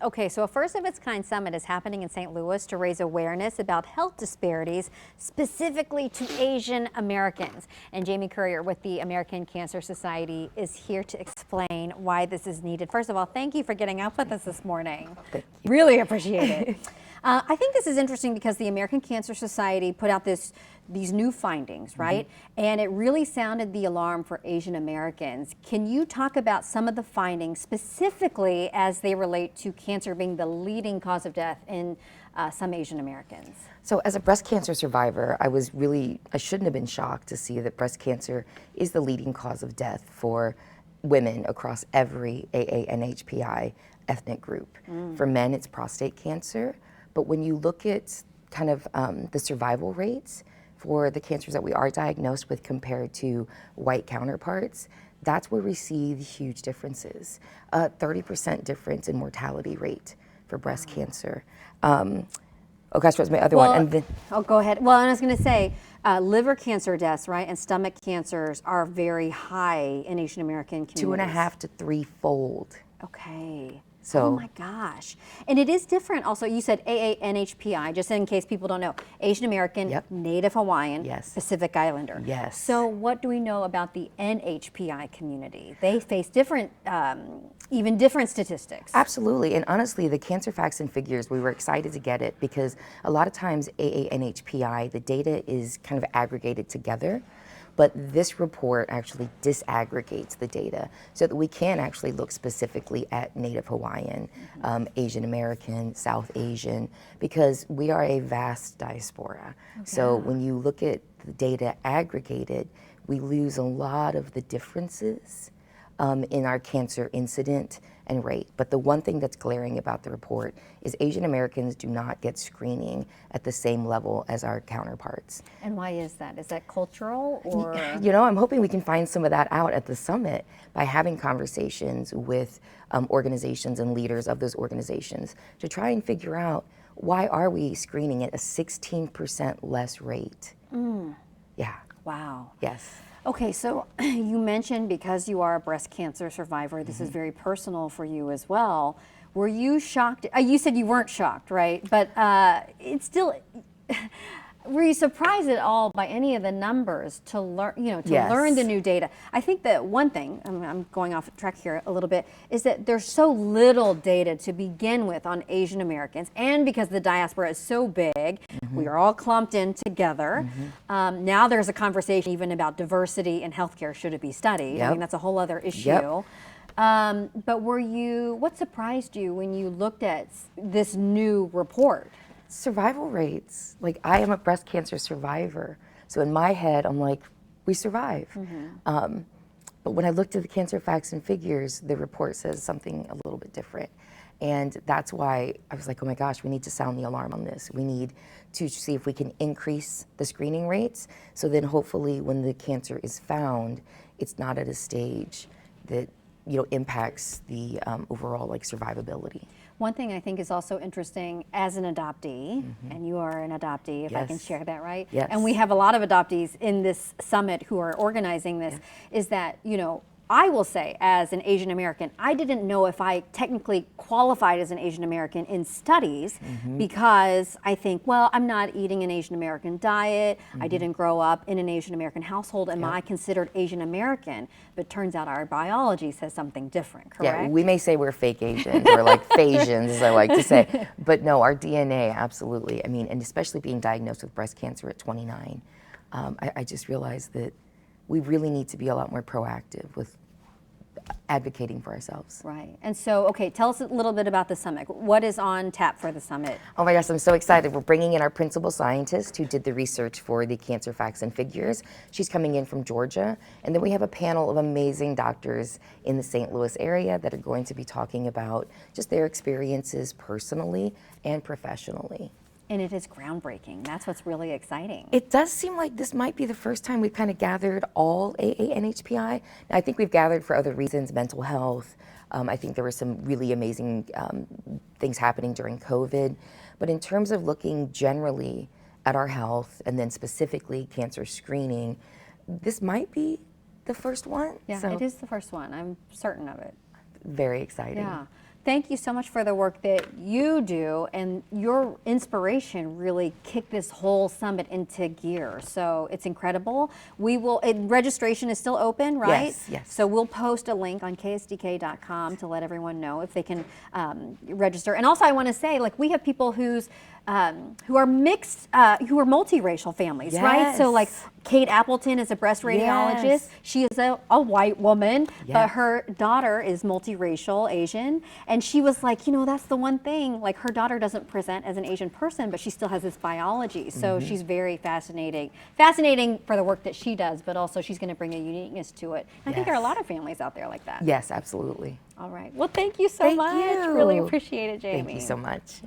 Okay, so a first of its kind summit is happening in St. Louis to raise awareness about health disparities, specifically to Asian Americans. And Jamie Currier with the American Cancer Society is here to explain why this is needed. First of all, thank you for getting up with us this morning. Thank you. Really appreciate it. I think this is interesting because the American Cancer Society put out these new findings, right? And it really sounded the alarm for Asian Americans. Can you talk about some of the findings specifically as they relate to cancer being the leading cause of death in some Asian Americans? So as a breast cancer survivor, I shouldn't have been shocked to see that breast cancer is the leading cause of death for women across every AANHPI ethnic group. For men, it's prostate cancer. But when you look at kind of the survival rates for the cancers that we are diagnosed with compared to white counterparts, that's where we see the huge differences. 30% difference in mortality rate for breast cancer. Oh gosh, what's my other one? And then, go ahead. Well, I was going to say, liver cancer deaths, right, and stomach cancers are very high in Asian American communities. 2.5 to 3-fold. Okay. So, oh my gosh. And it is different also. You said AANHPI, just in case people don't know. Asian American, Yep. Native Hawaiian, Yes. Pacific Islander. Yes. So what do we know about the NHPI community? They face different, even different statistics. Absolutely, and honestly, the cancer facts and figures, we were excited to get it because a lot of times AANHPI, the data is kind of aggregated together. But this report actually disaggregates the data so that we can actually look specifically at Native Hawaiian, Asian American, South Asian, because we are a vast diaspora. Okay. So when you look at the data aggregated, we lose a lot of the differences in our cancer incident and rate. But the one thing that's glaring about the report is Asian Americans do not get screening at the same level as our counterparts. And why is that? Is that cultural or? You know, I'm hoping we can find some of that out at the summit by having conversations with organizations and leaders of those organizations to try and figure out why are we screening at a 16% less rate? Yeah. Wow. Yes. Okay, so you mentioned because you are a breast cancer survivor, this is very personal for you as well. Were you shocked? You said you weren't shocked, right? But it's still, were you surprised at all by any of the numbers to learn, Yes. learn the new data? I think that one thing, I'm going off track here a little bit, is that there's so little data to begin with on Asian Americans, and because the diaspora is so big, we are all clumped in together. Now there's a conversation even about diversity in healthcare, should it be studied? Yep. I mean, that's a whole other issue. Yep. But what surprised you when you looked at this new report? Survival rates. Like, I am a breast cancer survivor, so in my head, I'm like, we survive. But when I looked at the cancer facts and figures, the report says something a little bit different. And that's why I was like, oh my gosh, we need to sound the alarm on this. We need to see if we can increase the screening rates, so then hopefully when the cancer is found, it's not at a stage that impacts the overall survivability. One thing I think is also interesting as an adoptee, and you are an adoptee, if I can Yes. share that, right? Yes. And we have a lot of adoptees in this summit who are organizing this, is that, I will say, as an Asian American, I didn't know if I technically qualified as an Asian American in studies because I think, well, I'm not eating an Asian American diet. I didn't grow up in an Asian American household. Am I considered Asian American? But turns out our biology says something different, correct? Yeah, we may say we're fake Asians or Phasians, as I like to say. But no, our DNA, absolutely. I mean, and especially being diagnosed with breast cancer at 29, I just realized that we really need to be a lot more proactive with advocating for ourselves. Right. And so, okay, tell us a little bit about the summit. What is on tap for the summit? Oh my gosh, I'm so excited. We're bringing in our principal scientist who did the research for the cancer facts and figures. She's coming in from Georgia. And then we have a panel of amazing doctors in the St. Louis area that are going to be talking about just their experiences personally and professionally. And it is groundbreaking. That's what's really exciting. It does seem like this might be the first time we've kind of gathered all AANHPI. Now, I think we've gathered for other reasons, mental health. I think there were some really amazing things happening during COVID. But in terms of looking generally at our health and then specifically cancer screening, this might be the first one. Yeah, so it is the first one. I'm certain of it. Very exciting. Yeah. thank you so much for the work that you do, and your inspiration really kicked this whole summit into gear. So it's incredible. Registration is still open, right? Yes, yes. So we'll post a link on ksdk.com to let everyone know if they can register. And also I want to say, like, we have people who are mixed, who are multiracial families, right? So like Kate Appleton is a breast radiologist. Yes. She is a white woman, Yeah. but her daughter is multiracial Asian. And she was like, you know, that's the one thing, like her daughter doesn't present as an Asian person, but she still has this biology. So she's very fascinating for the work that she does, but also she's going to bring a uniqueness to it. I think there are a lot of families out there like that. Yes, absolutely. All right. Well, thank you so much. you. Really appreciate it, Jamie. Thank you so much.